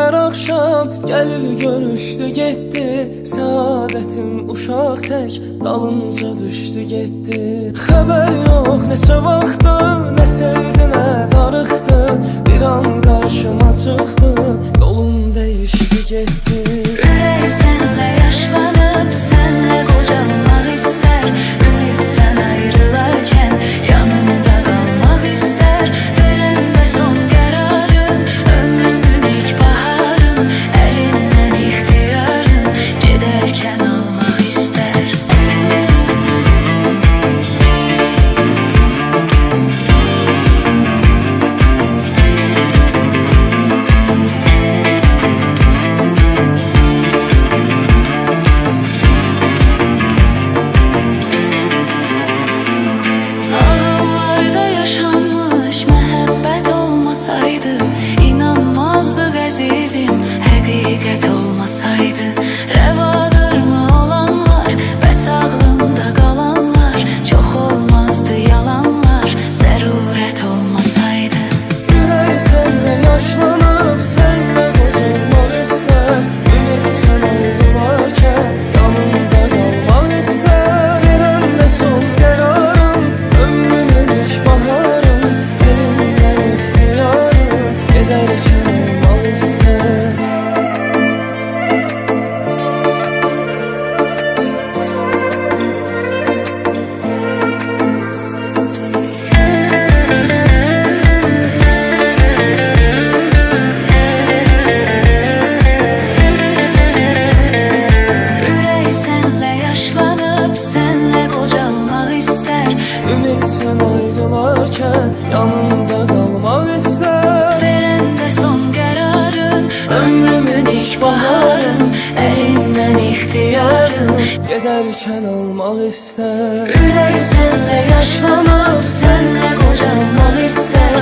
Hər axşam gəlib görüşdü getdi, səadətim uşaq tək dalınca düşdü getdi. Xəbər yox neçə vaxtı, nə sevdi nə darıxdı, bir an qarşıma çıxdı, yolum dəyişdi getdi. Ürək sənlə yaşlanıb, sənlə qocalmaq istər, ümid sən ayrılarkən yanında qalmaq istər. Verəndə son qərarın, ömrümün ilk baharın, əlindən ixtiyarın, gedərkən almaq istər. İnanmazdıq əzizim, həqiqət olmasaydı. Rəvadırmı olanlar, bəs ağlımda qalanlar, çox olmazdı yalanlar, zərurət olmasaydı. Ürək sənlə yaşlanıb, sənlə qocalmaq istər, ümid sən ayrılarkən yanında qalmaq istər. Verəndə son qərarım, ömrümün ilk baharım, elindən ixtiyarım, gedərkən olmaq istər. Ürək sənlə yaşlanıb, sənlə qocalmaq istər, Ümid sən ayrılarkən yanında qalmaq istər. verəndə son qərarın, ömrümün ilk baharın, əlindən ixtiyarın. Gedərkən almaq istər. Ürək sənlə yaşlanıb, sənlə qocalmaq istər,